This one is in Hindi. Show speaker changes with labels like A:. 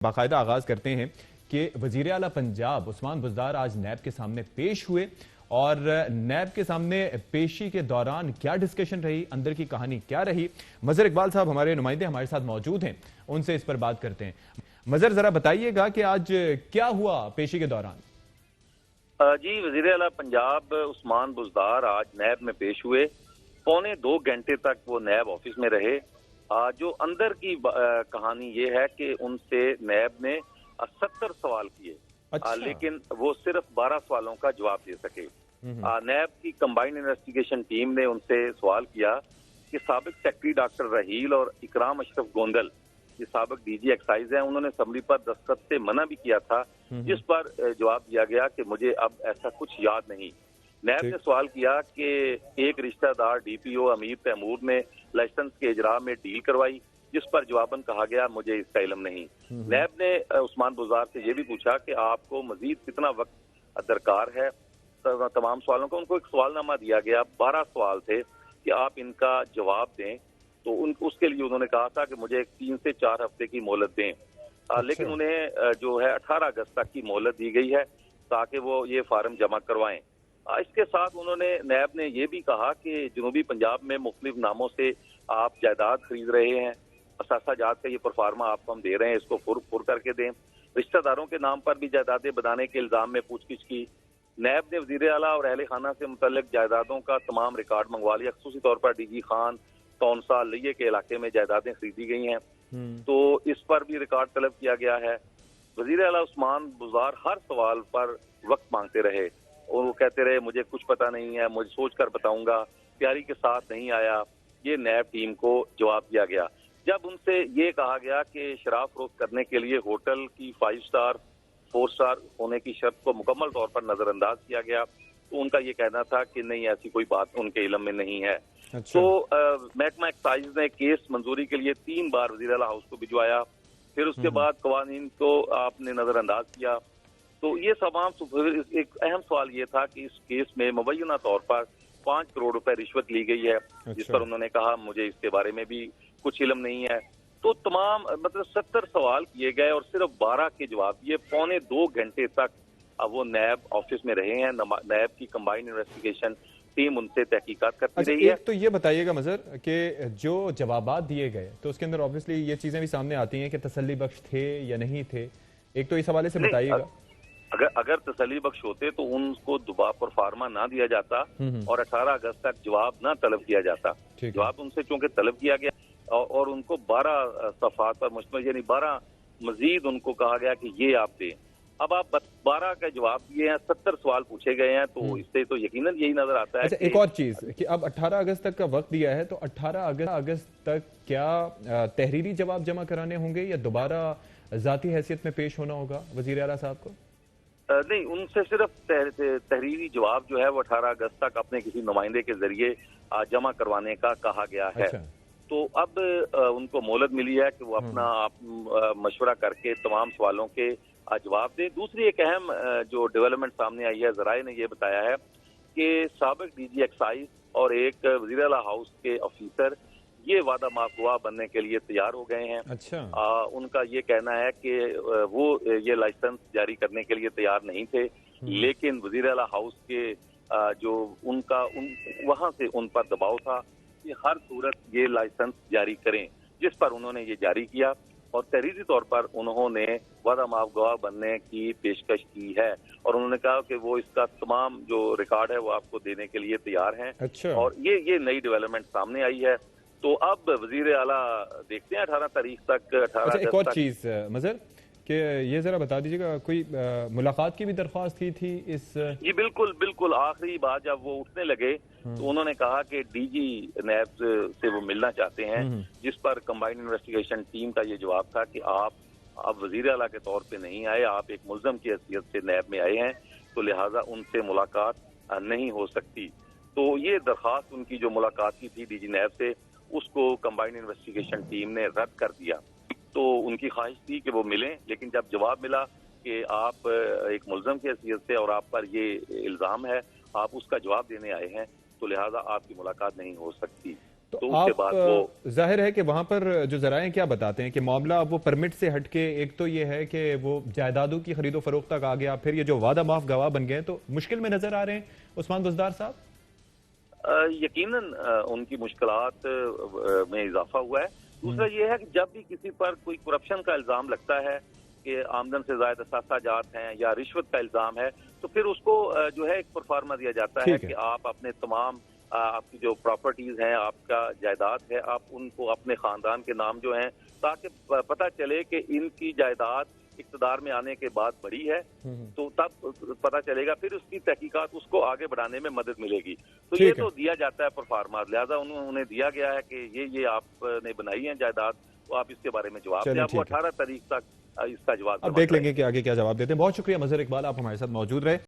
A: बाकायदा आगाज करते हैं कि वजीर आला पंजाब उस्मान बुज़दार आज नैब के सामने पेश हुए और नैब के सामने पेशी के दौरान क्या डिस्कशन रही, अंदर की कहानी क्या रही। मजहर इकबाल साहब हमारे नुमाइंदे हमारे साथ मौजूद हैं, उनसे इस पर बात करते हैं। मजहर, जरा बताइएगा कि आज क्या हुआ पेशी के दौरान।
B: जी, वजीर आला पंजाब उस्मान बुज़दार आज नैब में पेश हुए। 2.25 घंटे तक वो नैब ऑफिस में रहे। जो अंदर की कहानी ये है कि उनसे नैब ने 70 सवाल किए।
A: अच्छा।
B: लेकिन वो सिर्फ 12 सवालों का जवाब दे सके। नैब की कंबाइंड इन्वेस्टिगेशन टीम ने उनसे सवाल किया कि साबिक सेक्रेटरी डॉक्टर रहील और इकराम अशरफ गोंदल, ये साबिक डीजी एक्साइज हैं, उन्होंने असम्बली पर दस्तखत से मना भी किया था, जिस पर जवाब दिया गया कि मुझे अब ऐसा कुछ याद नहीं। नैब ने सवाल किया कि एक रिश्तेदार डीपीओ अमीर तैमूर ने लाइसेंस के इजरा में डील करवाई, जिस पर जवाबन कहा गया मुझे इसका इल्म नहीं। नैब ने उस्मान बुज़दार से ये भी पूछा कि आपको मजीद कितना वक्त दरकार है तमाम सवालों का। उनको एक सवालनामा दिया गया, 12 सवाल थे कि आप इनका जवाब दें। तो उसके लिए उन्होंने कहा था कि मुझे 3 से 4 हफ्ते की मोहलत दें। लेकिन उन्हें जो है 18 अगस्त तक की मोहलत दी गई है ताकि वो ये फार्म जमा करवाएं। इसके साथ उन्होंने नैब ने यह भी कहा कि जनूबी पंजाब में मुख्तलिफ नामों से आप जायदाद खरीद रहे हैं, असासा जात का ये परफार्मा आपको हम दे रहे हैं, इसको फुर करके दें। रिश्तेदारों के नाम पर भी जायदादें बनाने के इल्जाम में पूछगिछ की। नैब ने वजीर आला और अहले खाना से मुतल्लिक जायदादों का तमाम रिकॉर्ड मंगवा लिया। खसूसी तौर पर डीजी खान, तौनसा, लिये के इलाके में जायदादें खरीदी गई हैं, तो इस पर भी रिकॉर्ड तलब किया गया है। वजीर आला उस्मान बुज़दार हर सवाल पर वक्त मांगते रहे और वो कहते रहे मुझे कुछ पता नहीं है, मुझे सोच कर बताऊंगा, तैयारी के साथ नहीं आया। ये नैब टीम को जवाब दिया गया। जब उनसे ये कहा गया कि शराब फरोख्त करने के लिए होटल की 5 स्टार 4 स्टार होने की शर्त को मुकम्मल तौर पर नजरअंदाज किया गया, तो उनका ये कहना था कि नहीं, ऐसी कोई बात उनके इल्म में नहीं है।
A: अच्छा।
B: तो महकमा एक्साइज ने केस मंजूरी के लिए 3 बार वज़ीर आला हाउस को भिजवाया। फिर उसके बाद कवानीन को आपने नजरअंदाज किया। तो ये तमाम एक अहम सवाल ये था कि इस केस में मुबैना तौर पर 5 करोड़ रुपए रिश्वत ली गई है।
A: अच्छा।
B: जिस पर उन्होंने कहा मुझे इसके बारे में भी कुछ इल्म नहीं है। तो तमाम मतलब 70 सवाल किए गए और सिर्फ 12 के जवाब दिए। 2.25 घंटे तक अब वो नैब ऑफिस में रहे हैं। नैब की कंबाइंड इन्वेस्टिगेशन टीम उनसे तहकीकात करती रही है।
A: एक तो ये बताइएगा मजहर कि जो जवाबात दिए गए तो उसके अंदर ऑब्वियसली ये चीजें भी सामने आती हैं कि तसल्ली बख्श थे या नहीं थे। एक तो इस हवाले से बताइएगा।
B: अगर तसल्ली बख्श होते तो उनको दोबारा परफार्मा ना दिया जाता और 18 अगस्त तक जवाब ना तलब किया जाता। जवाब उनसे चूंकि तलब किया गया और उनको 12 सफात पर मुश्तमिल, यानी 12 मजीद उनको कहा गया कि ये आप दें। अब आप 12 का जवाब दिए हैं, 70 सवाल पूछे गए हैं, तो इससे तो यकीनन यही नजर आता है।
A: अच्छा, एक और चीज कि अब 18 अगस्त तक का वक्त दिया है, तो 18 अगस्त तक क्या तहरीरी जवाब जमा कराने होंगे या दोबारा जाती हैसियत में पेश होना होगा वजीर आला साहब को?
B: नहीं, उनसे सिर्फ तहरीरी जवाब जो है वो 18 अगस्त तक अपने किसी नुमाइंदे के जरिए जमा करवाने का कहा गया है।
A: अच्छा।
B: तो अब उनको मोहलत मिली है कि वो अपना मशवरा करके तमाम सवालों के जवाब दें। दूसरी एक अहम जो डेवलपमेंट सामने आई है, जराए ने यह बताया है कि साबिक डीजी एक्साइज और एक वज़ीर आला हाउस के ऑफिसर ये वादा माफुआ बनने के लिए तैयार हो गए हैं।
A: अच्छा।
B: उनका ये कहना है कि वो ये लाइसेंस जारी करने के लिए तैयार नहीं थे, लेकिन वज़ीर आला हाउस के जो वहां से उन पर दबाव था कि हर सूरत ये लाइसेंस जारी करें, जिस पर उन्होंने ये जारी किया और तहरीरी तौर पर उन्होंने वादा माफ गवाह बनने की पेशकश की है और उन्होंने कहा कि वो इसका तमाम जो रिकॉर्ड है वो आपको देने के लिए तैयार हैं।
A: अच्छा।
B: और ये नई डेवलपमेंट सामने आई है। तो अब वजीर आला देखते हैं 18 तारीख तक। 18
A: अच्छा, एक और
B: तक
A: चीज मजहर कि ये जरा बता दीजिएगा, कोई मुलाकात की भी दरख्वास्त की थी इस?
B: जी बिल्कुल। आखिरी बात जब वो उठने लगे तो उन्होंने कहा कि डीजी नैब से वो मिलना चाहते हैं, जिस पर कंबाइंड इन्वेस्टिगेशन टीम का ये जवाब था कि आप अब वजीर आला के तौर पे नहीं आए, आप एक मुल्ज़म की हैसियत से नैब में आए हैं, तो लिहाजा उनसे मुलाकात नहीं हो सकती। तो ये दरख्वास्त उनकी जो मुलाकात की थी डीजी नैब से, उसको कंबाइंड इन्वेस्टिगेशन टीम ने रद्द कर दिया। तो उनकी ख्वाहिश थी कि वो मिलें, लेकिन जब जवाब मिला कि आप एक मुल्ज़म की हैसियत से और आप पर ये इल्ज़ाम है, आप उसका जवाब देने आए हैं, तो लिहाजा आपकी मुलाकात नहीं हो सकती।
A: तो
B: उसके
A: आप
B: बाद वो
A: जाहिर है कि वहां पर जो जराए क्या बताते हैं कि मामला अब वो परमिट से हटके एक तो ये है कि वो जायदादों की खरीदो फरोख्त तक आ गया, फिर ये जो वादा माफ गवाह बन गए तो मुश्किल में नजर आ रहे हैं उस्मान बुज़दार साहब।
B: यकीनन उनकी मुश्किलात में इजाफा हुआ है। दूसरा ये है कि जब भी किसी पर कोई करप्शन का इल्जाम लगता है कि आमदन से ज्यादा सासाजात हैं या रिश्वत का इल्जाम है, तो फिर उसको जो है एक परफार्मा दिया जाता है कि आप अपने तमाम आपकी जो प्रॉपर्टीज हैं, आपका जायदाद है, आप उनको अपने खानदान के नाम जो हैं, ताकि पता चले कि इनकी जायदाद इक़्तिदार में आने के बाद बढ़ी है, तो तब पता चलेगा, फिर उसकी तहकीकात उसको आगे बढ़ाने में मदद मिलेगी। तो ये तो दिया जाता है परफार्मा, लिहाजा उन्हें दिया गया है कि ये आपने बनाई है जायदाद, तो आप इसके बारे में जवाब दें। वो 18 तारीख तक इसका जवाब
A: अब देख लेंगे कि आगे क्या जवाब देते हैं। बहुत शुक्रिया मजहर इकबाल, आप हमारे साथ मौजूद रहे।